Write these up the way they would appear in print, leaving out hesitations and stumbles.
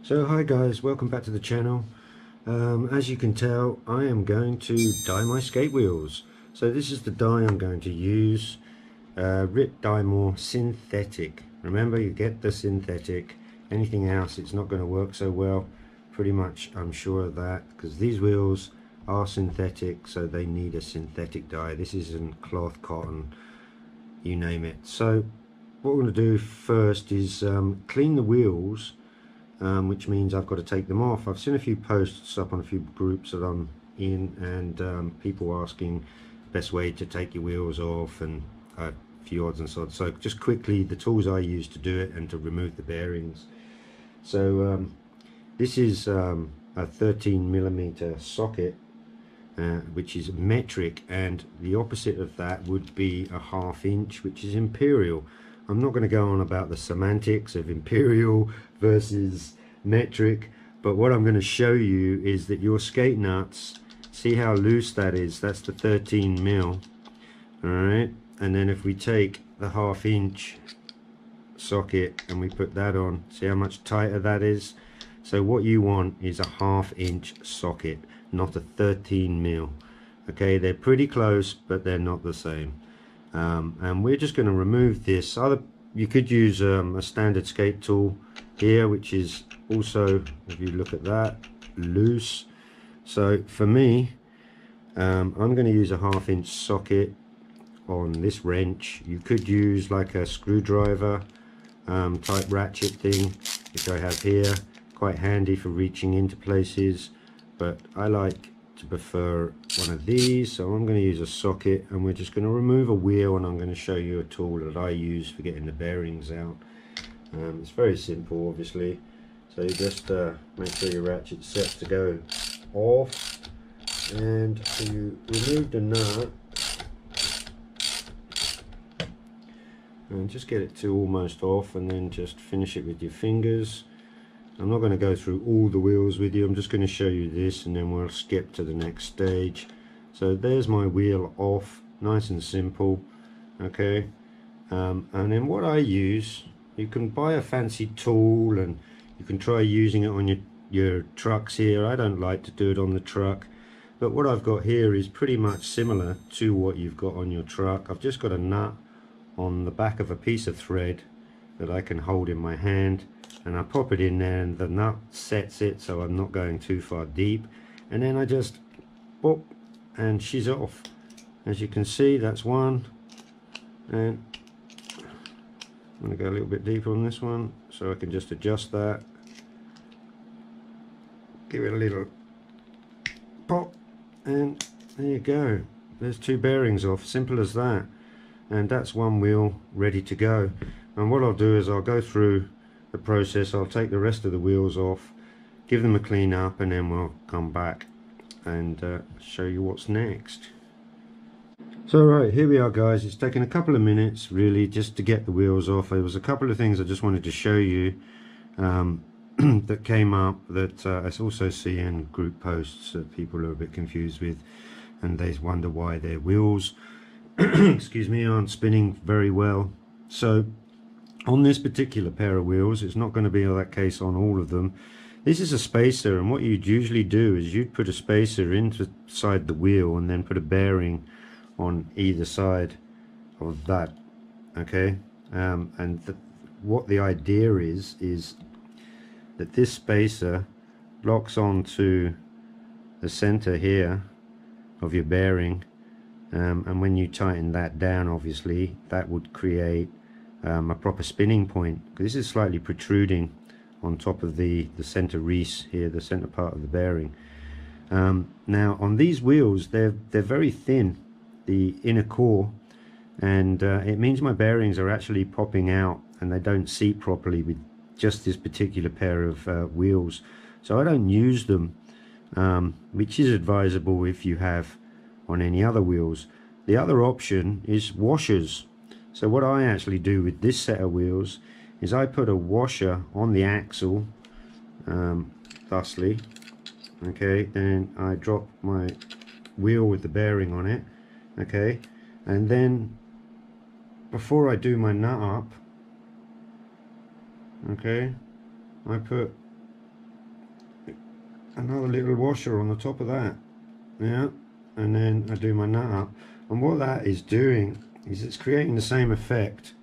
So hi guys, welcome back to the channel. As you can tell, I am going to dye my skate wheels. So this is the dye I'm going to use, Rip Dye More Synthetic. Remember, you get the synthetic. Anything else, it's not going to work so well. Pretty much I'm sure of that, because these wheels are synthetic, so they need a synthetic dye. This isn't cloth, cotton, you name it. So what we're going to do first is clean the wheels, which means I've got to take them off. I've seen a few posts up on a few groups that I'm in, and people asking best way to take your wheels off and a few odds and sods. So just quickly, the tools I use to do it and to remove the bearings. So this is a 13mm socket, which is metric, and the opposite of that would be a 1/2 inch, which is imperial. I'm not going to go on about the semantics of imperial versus metric, but what I'm going to show you is that your skate nuts, see how loose that is? That's the 13mm. Alright, and then if we take the 1/2 inch socket and we put that on, see how much tighter that is? So what you want is a 1/2 inch socket, not a 13mm. Okay, they're pretty close, but they're not the same. And we're just going to remove this. You could use a standard skate tool here, which is also, if you look at that, loose. So for me, I'm going to use a 1/2 inch socket on this wrench. You could use like a screwdriver type ratchet thing, which I have here, quite handy for reaching into places, but I like to prefer one of these. So I'm going to use a socket, and we're just going to remove a wheel, and I'm going to show you a tool that I use for getting the bearings out. It's very simple, obviously. So you just make sure your ratchet's set to go off, and you remove the nut and just get it to almost off, and then just finish it with your fingers. I'm not going to go through all the wheels with you, I'm just going to show you this, and then we'll skip to the next stage. So there's my wheel off, nice and simple. Okay, and then what I use, you can buy a fancy tool and you can try using it on your trucks here. I don't like to do it on the truck, but what I've got here is pretty much similar to what you've got on your truck. I've just got a nut on the back of a piece of thread that I can hold in my hand, and I pop it in there, and the nut sets it so I'm not going too far deep, and then I just pop, and she's off. As you can see, that's one, and I'm going to go a little bit deeper on this one, so I can just adjust that, give it a little pop, and there you go, there's two bearings off. Simple as that. And that's one wheel ready to go. And what I'll do is I'll go through the process. I'll take the rest of the wheels off, give them a clean up, and then we'll come back and show you what's next. So right, here we are guys. It's taken a couple of minutes really just to get the wheels off. There was a couple of things I just wanted to show you that came up that I also see in group posts that people are a bit confused with, and they wonder why their wheels excuse me, aren't spinning very well. So on this particular pair of wheels, it's not going to be that case on all of them. This is a spacer, and what you'd usually do is you'd put a spacer inside the wheel and then put a bearing on either side of that. Okay, what the idea is that this spacer locks onto the center here of your bearing. And when you tighten that down, obviously that would create a proper spinning point. This is slightly protruding on top of the center reese here, the center part of the bearing. Now on these wheels, they're very thin, the inner core, and it means my bearings are actually popping out and they don't seat properly with just this particular pair of wheels. So I don't use them, which is advisable if you have on any other wheels. The other option is washers. So what I actually do with this set of wheels is I put a washer on the axle, thusly. Okay, then I drop my wheel with the bearing on it. Okay, and then before I do my nut up, okay, I put another little washer on the top of that, yeah, and then I do my nut up, and what that is doing is it's creating the same effect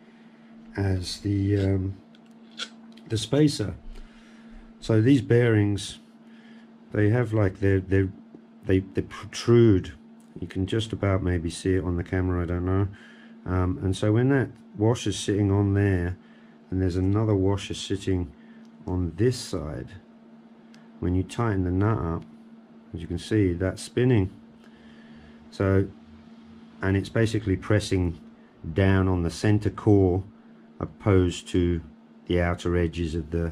as the spacer. So these bearings, they have like they protrude. You can just about maybe see it on the camera, I don't know. And so when that washer's sitting on there, and there's another washer sitting on this side, when you tighten the nut up, as you can see, that's spinning. So, and it's basically pressing down on the center core opposed to the outer edges of the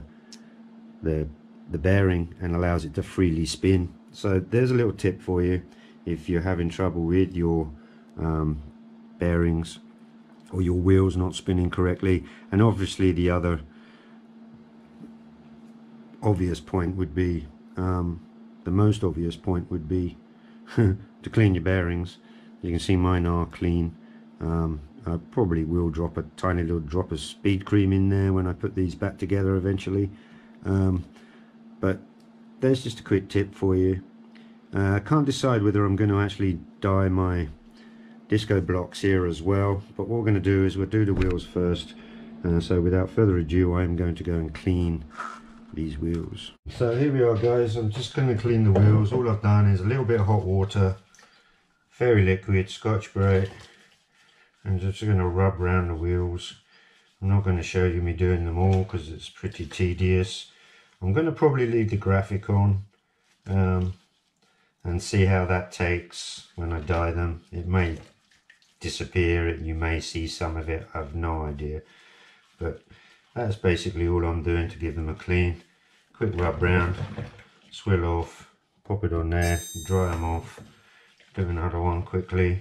bearing, and allows it to freely spin. So there's a little tip for you if you're having trouble with your bearings or your wheels not spinning correctly. And obviously the other obvious point would be, the most obvious point would be to clean your bearings. You can see mine are clean. I probably will drop a tiny little drop of speed cream in there when I put these back together eventually. But there's just a quick tip for you. I can't decide whether I'm going to actually dye my disco blocks here as well, but what we're going to do is we'll do the wheels first. So without further ado, I'm going to go and clean these wheels. So here we are, guys. I'm just going to clean the wheels. All I've done is a little bit of hot water, fairy liquid, Scotch-Brite, and just going to rub around the wheels. I'm not going to show you me doing them all because it's pretty tedious. I'm going to probably leave the graphic on and see how that takes when I dye them. It may disappear, you may see some of it, I have no idea. But that's basically all I'm doing to give them a clean. Quick rub round, swill off, pop it on there, dry them off, do another one quickly.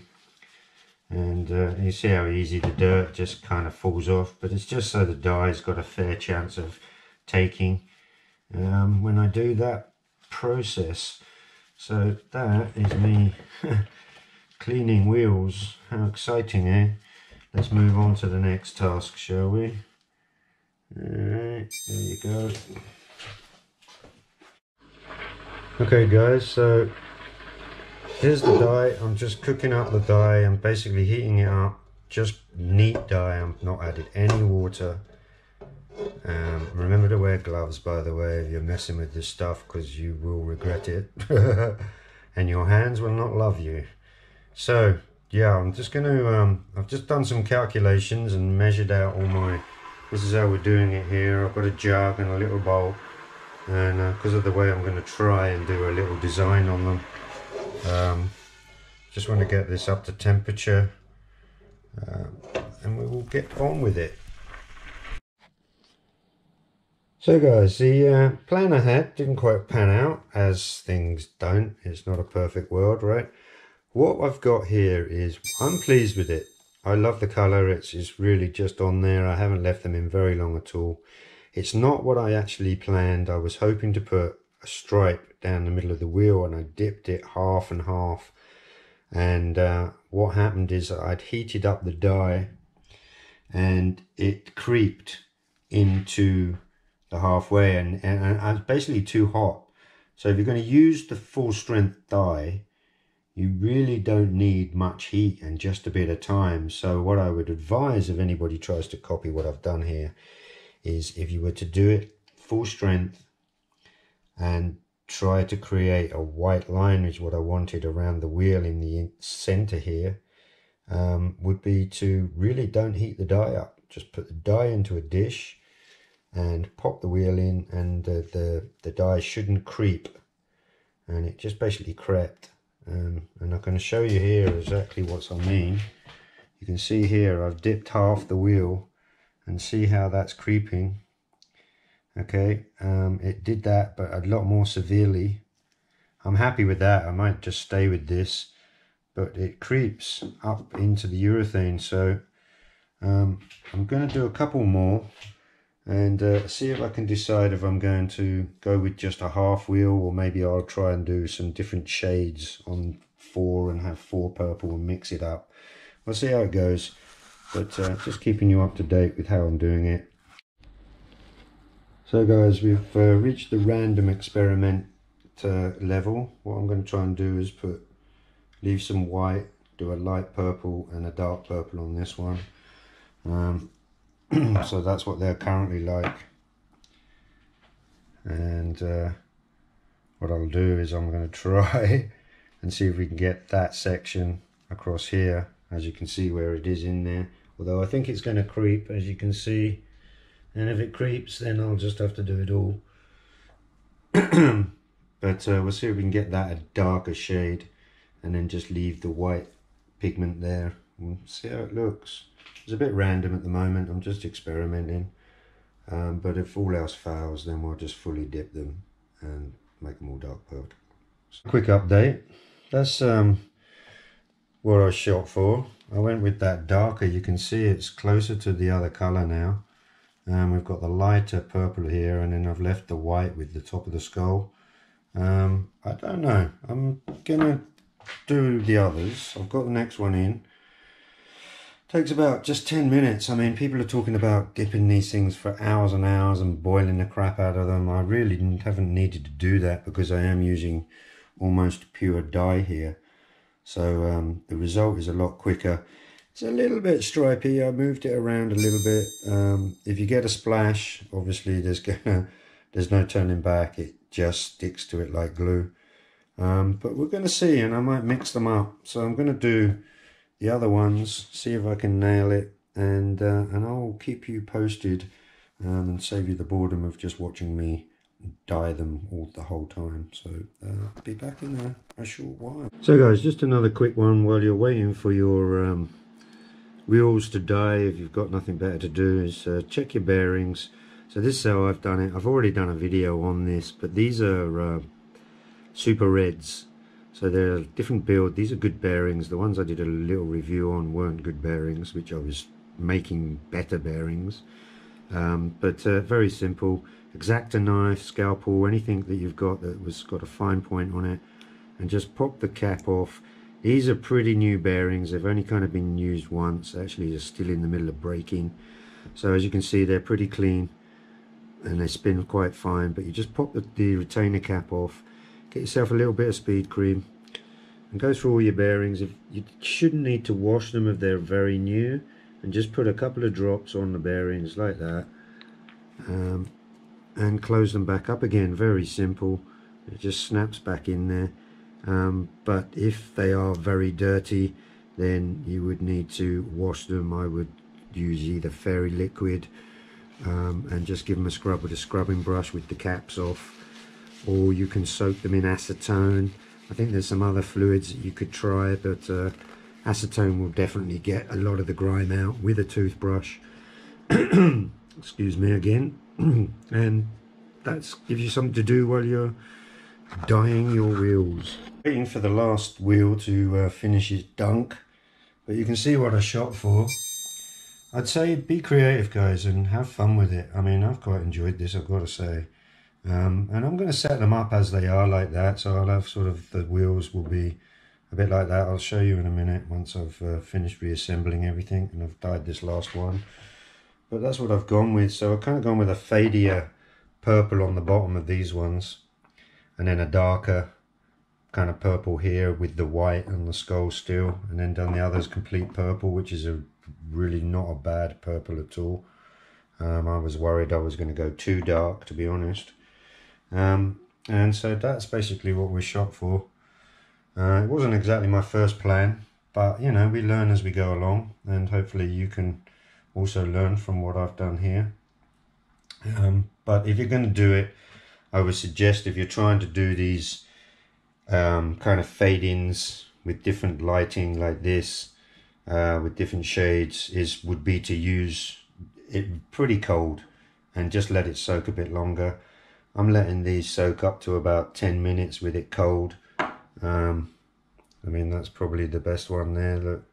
And you see how easy the dirt just kind of falls off, but it's just so the dye's got a fair chance of taking when I do that process. So that is me cleaning wheels. How exciting, eh? Let's move on to the next task, shall we? Alright, there you go. Okay guys, so here's the dye. I'm just cooking up the dye. I'm basically heating it up. Just neat dye. I've not added any water. Remember to wear gloves, by the way, if you're messing with this stuff, because you will regret it. And your hands will not love you. So yeah, I'm just going to I've just done some calculations and measured out all my, this is how we're doing it here. I've got a jug and a little bowl, and because of the way I'm going to try and do a little design on them, just want to get this up to temperature, and we will get on with it. So guys, the plan I had didn't quite pan out, as things don't. It's not a perfect world, right? What I've got here is, I'm pleased with it. I love the colour. It's really just on there. I haven't left them in very long at all. It's not what I actually planned. I was hoping to put a stripe down the middle of the wheel, and I dipped it half and half. And what happened is I'd heated up the dye and it creeped into the halfway, and it's basically too hot. So if you're going to use the full strength dye, you really don't need much heat and just a bit of time. So what I would advise if anybody tries to copy what I've done here is, if you were to do it full strength and try to create a white line, which is what I wanted around the wheel in the center here, would be to really don't heat the dye up. Just put the dye into a dish and pop the wheel in, and the dye shouldn't creep. And it just basically crept. And I'm going to show you here exactly what I mean. You can see here I've dipped half the wheel, and see how that's creeping. Okay, it did that, but a lot more severely. I'm happy with that. I might just stay with this, but it creeps up into the urethane. So I'm going to do a couple more and see if I can decide if I'm going to go with just a half wheel, or maybe I'll try and do some different shades on 4 and have 4 purple and mix it up. We'll see how it goes, but just keeping you up to date with how I'm doing it. So guys, we've reached the random experiment level, what I'm going to try and do is leave some white, do a light purple and a dark purple on this one. So that's what they're currently like. And what I'll do is I'm going to try and see if we can get that section across here, as you can see where it is in there. Although I think it's going to creep, as you can see. And if it creeps, then I'll just have to do it all. But we'll see if we can get that a darker shade and then just leave the white pigment there. We'll see how it looks. It's a bit random at the moment, I'm just experimenting. But if all else fails, then we'll just fully dip them and make them all dark purple. So, quick update. That's what I shot for. I went with that darker. You can see it's closer to the other colour now. We've got the lighter purple here, and then I've left the white with the top of the skull. I don't know. I'm gonna do the others. I've got the next one in. Takes about just 10 minutes. I mean, people are talking about dipping these things for hours and hours and boiling the crap out of them. I really haven't needed to do that because I am using almost pure dye here. So the result is a lot quicker. It's a little bit stripy. I moved it around a little bit. If you get a splash, obviously there's no turning back. It just sticks to it like glue. But we're going to see, and I might mix them up. So I'm going to do the other ones, see if I can nail it, and I'll keep you posted and save you the boredom of just watching me dye them all the whole time. So I'll be back in a short while. So guys, just another quick one while you're waiting for your wheels to dye. If you've got nothing better to do, is check your bearings. So this is how I've done it. I've already done a video on this, but these are Super Reds. So they're a different build. These are good bearings. The ones I did a little review on weren't good bearings, which I was making better bearings. But very simple. X-Acto knife, scalpel, anything that you've got that was got a fine point on it, and just pop the cap off. These are pretty new bearings. They've only kind of been used once. Actually, they're still in the middle of breaking. So as you can see, they're pretty clean and they spin quite fine. But you just pop the retainer cap off, get yourself a little bit of speed cream, and go through all your bearings. You shouldn't need to wash them if they're very new, and just put a couple of drops on the bearings like that, and close them back up again. Very simple. It just snaps back in there. But if they are very dirty, then you would need to wash them. I would use either fairy liquid and just give them a scrub with a scrubbing brush with the caps off, or you can soak them in acetone. I think there's some other fluids that you could try, but acetone will definitely get a lot of the grime out with a toothbrush. Excuse me again. And that gives you something to do while you're dyeing your wheels. Waiting for the last wheel to finish its dunk, but you can see what I shot for. I'd say be creative, guys, and have fun with it. I mean, I've quite enjoyed this, I've got to say. And I'm going to set them up as they are like that, so I'll have sort of the wheels will be a bit like that. I'll show you in a minute once I've finished reassembling everything and I've dyed this last one. But that's what I've gone with. So I've kind of gone with a fadier purple on the bottom of these ones, and then a darker kind of purple here with the white and the skull still, and then done the others complete purple, which is a really not a bad purple at all. I was worried I was going to go too dark, to be honest. And so that's basically what we shot for. It wasn't exactly my first plan, but you know, we learn as we go along, and hopefully you can also learn from what I've done here. But if you're going to do it, I would suggest, if you're trying to do these kind of fade-ins with different lighting like this, with different shades, would be to use it pretty cold and just let it soak a bit longer. I'm letting these soak up to about 10 minutes with it cold. I mean, that's probably the best one there. Look,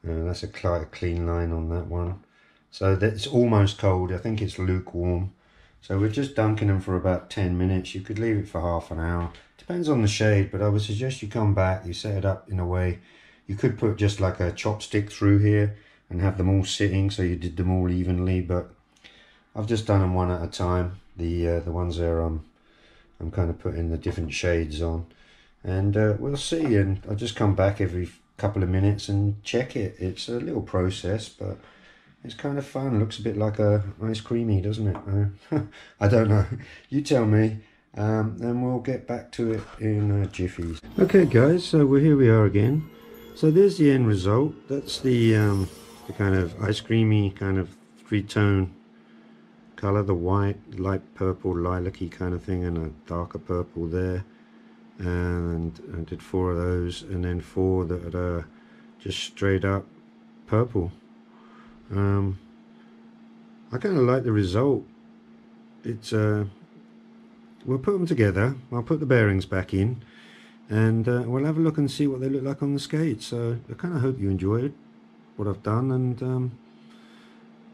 that's a clean line on that one. So that's almost cold. I think it's lukewarm. So we're just dunking them for about 10 minutes. You could leave it for half an hour. Depends on the shade, but I would suggest you come back, you set it up in a way. You could put just like a chopstick through here and have them all sitting, so you did them all evenly, but I've just done them one at a time. The ones there I'm I'm kind of putting the different shades on, and we'll see. And I'll just come back every couple of minutes and check it. It's a little process, but it's kind of fun. Looks a bit like a ice creamy, doesn't it? I don't know. You tell me. And we'll get back to it in jiffy. Okay, guys. So here we are again. So there's the end result. That's the kind of ice creamy kind of three-tone color. The white, light purple, lilac-y kind of thing, and a darker purple there. And I did 4 of those, and then 4 that are just straight up purple. I kind of like the result. It's we'll put them together. I'll put the bearings back in, and we'll have a look and see what they look like on the skates. So I kind of hope you enjoyed what I've done, and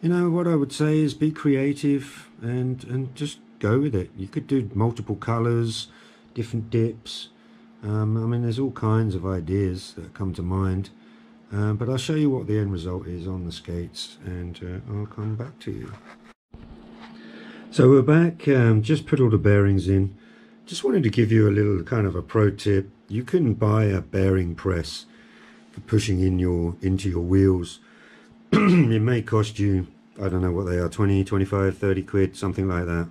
you know, what I would say is be creative and just go with it. You could do multiple colors, different dips. I mean, there's all kinds of ideas that come to mind. But I'll show you what the end result is on the skates, and I'll come back to you. So we're back, just put all the bearings in. Just wanted to give you a little kind of a pro tip. You can buy a bearing press for pushing into your wheels. It may cost you, I don't know what they are, 20, 25, 30 quid, something like that.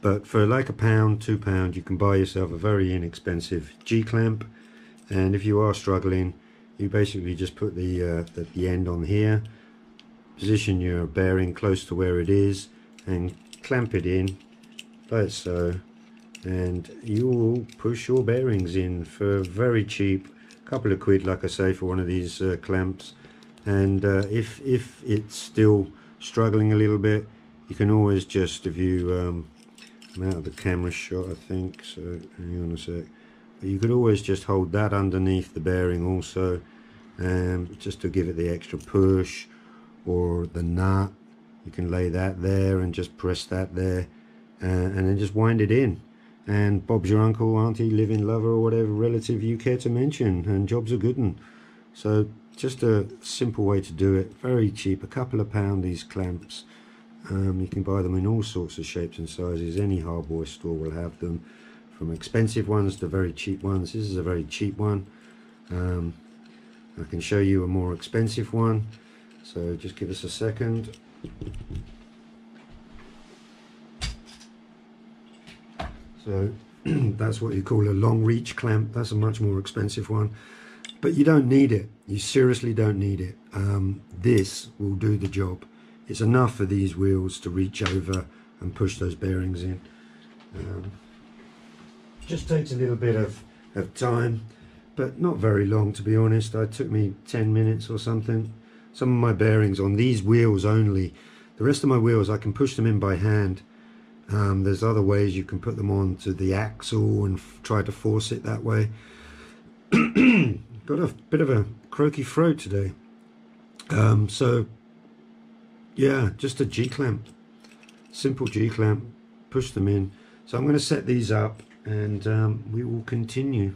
But for like £1, £2, you can buy yourself a very inexpensive G-clamp. And if you are struggling, you basically just put the end on here, position your bearing close to where it is, and clamp it in like so, and you will push your bearings in for very cheap, a couple of quid, like I say, for one of these clamps. And if it's still struggling a little bit, you can always just, if you I'm out of the camera shot, I think, so hang on a sec. But you could always just hold that underneath the bearing also, just to give it the extra push. Or the nut, you can lay that there and just press that there, and then just wind it in. And Bob's your uncle, auntie, living lover, or whatever relative you care to mention, and job's a good one. So just a simple way to do it, very cheap, a couple of pound these clamps. You can buy them in all sorts of shapes and sizes. Any hardware store will have them, from expensive ones to very cheap ones. This is a very cheap one. I can show you a more expensive one, so just give us a second. So that's what you call a long reach clamp. That's a much more expensive one, but you don't need it. You seriously don't need it. This will do the job. It's enough for these wheels to reach over and push those bearings in. Just takes a little bit of time, but not very long, to be honest. It took me 10 minutes or something. Some of my bearings on these wheels only. The rest of my wheels I can push them in by hand. There's other ways you can put them onto the axle and try to force it that way. Got a bit of a croaky throat today. So yeah, just a G-clamp, simple G-clamp, push them in. So I'm going to set these up, and we will continue.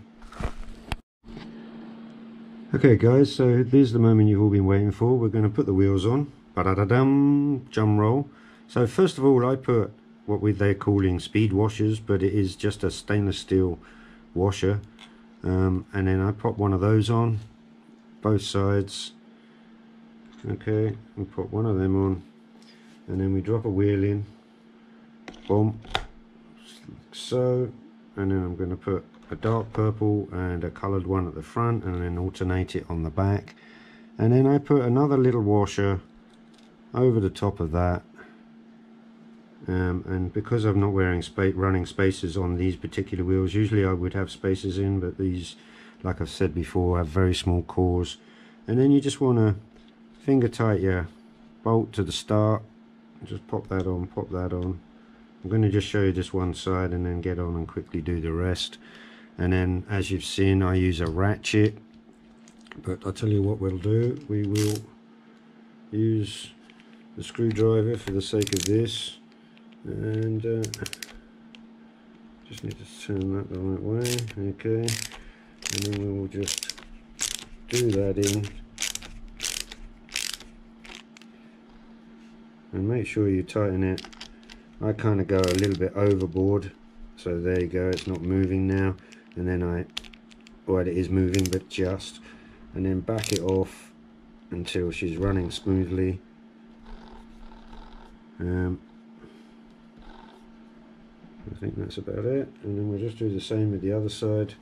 Okay guys, so there's the moment you've all been waiting for. We're going to put the wheels on. Ba-da-da-dum, drum roll. So first of all, I put what they're calling speed washers, but it is just a stainless steel washer. And then I pop one of those on, both sides. Okay, we put one of them on, and then we drop a wheel in, boom, so, and then I'm going to put a dark purple and a coloured one at the front, and then alternate it on the back. And then I put another little washer over the top of that, and because I'm not wearing running spacers on these particular wheels, usually I would have spacers in, but these, like I've said before, have very small cores. And then you just want to finger tight your bolt to the start, just pop that on, pop that on. I'm going to just show you this one side and then get on and quickly do the rest. And then, as you've seen, I use a ratchet, but I'll tell you what we'll do. We will use the screwdriver for the sake of this, and just need to turn that the right way. Okay, and then we will just do that in. And make sure you tighten it. I kind of go a little bit overboard, So there you go, it's not moving now. And then well, it is moving, but just, and then back it off until she's running smoothly. I think that's about it, and then we'll just do the same with the other side.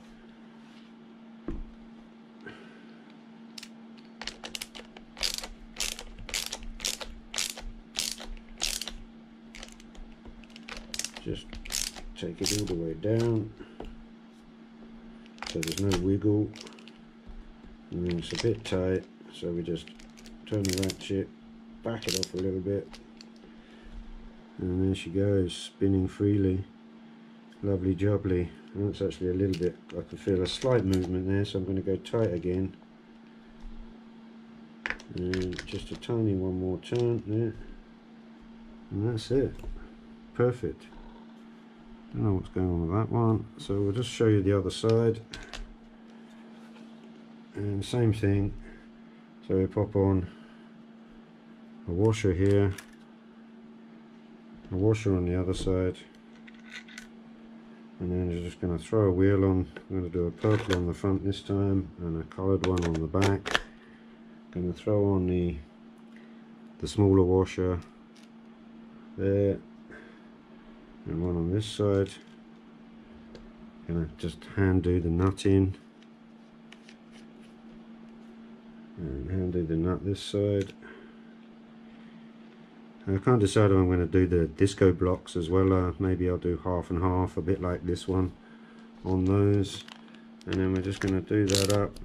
Just take it all the way down so there's no wiggle, and then it's a bit tight, so we just turn the ratchet, back it off a little bit, and there she goes, spinning freely. Lovely jubbly. And it's actually a little bit, I can feel a slight movement there, so I'm going to go tight again, and just a tiny one more turn there, and that's it. Perfect. Don't know what's going on with that one, so we'll just show you the other side, and same thing. So we pop on a washer here, a washer on the other side, and then you're just going to throw a wheel on. I'm going to do a purple on the front this time and a coloured one on the back. Going to throw on the smaller washer there, and one on this side. Gonna just hand do the nut in, and hand do the nut this side. I can't decide if I'm going to do the disco blocks as well. Maybe I'll do half and half, a bit like this one on those, and then we're just going to do that up.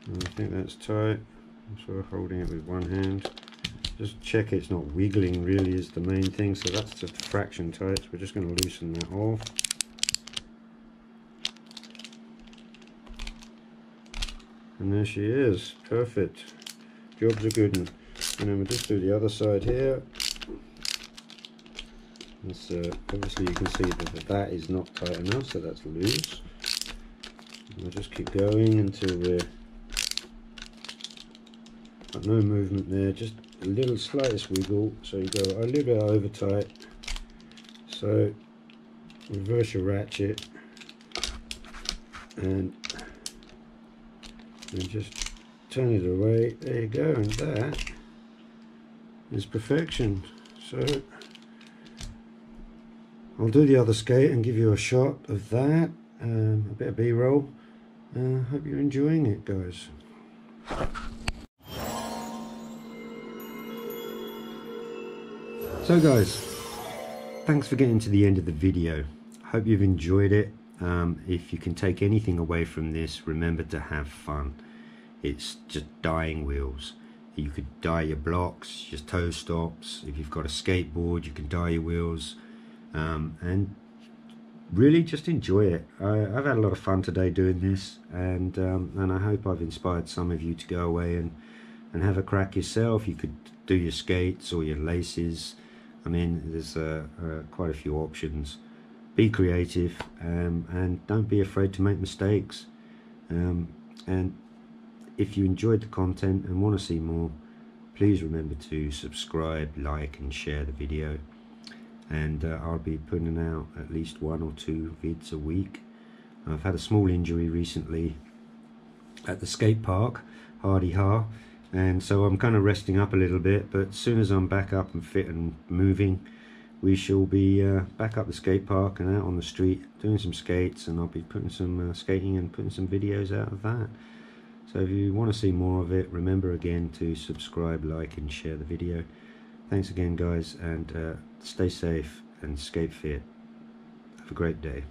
And I think that's tight. I'm sort of holding it with one hand. Just check it's not wiggling, really is the main thing. So that's just a fraction tight, so we're just going to loosen that off. And there she is, perfect. Job's a good one. And then we'll just do the other side here. Obviously you can see that is not tight enough, so that's loose. And we'll just keep going until we're got no movement there, just a little slightest wiggle, so you go a little bit over tight. So reverse your ratchet and just turn it away. There you go, and that is perfection. So I'll do the other skate and give you a shot of that, a bit of b-roll. Hope you're enjoying it, guys. So guys, thanks for getting to the end of the video. Hope you've enjoyed it. If you can take anything away from this, remember to have fun. It's just dyeing wheels. You could dye your blocks, your toe stops. If you've got a skateboard, you can dye your wheels, and really just enjoy it. I've had a lot of fun today doing this, and I hope I've inspired some of you to go away and have a crack yourself. You could do your skates or your laces. I mean, there's quite a few options. Be creative, and don't be afraid to make mistakes. And if you enjoyed the content and want to see more, please remember to subscribe, like and share the video. And I'll be putting out at least 1 or 2 vids a week. I've had a small injury recently at the skate park, hardy ha, and so I'm kind of resting up a little bit, but as soon as I'm back up and fit and moving, we shall be back up the skate park and out on the street doing some skates, and I'll be putting some skating and putting some videos out of that. So if you want to see more of it, remember again to subscribe, like and share the video. Thanks again guys, and stay safe and skate fit. Have a great day.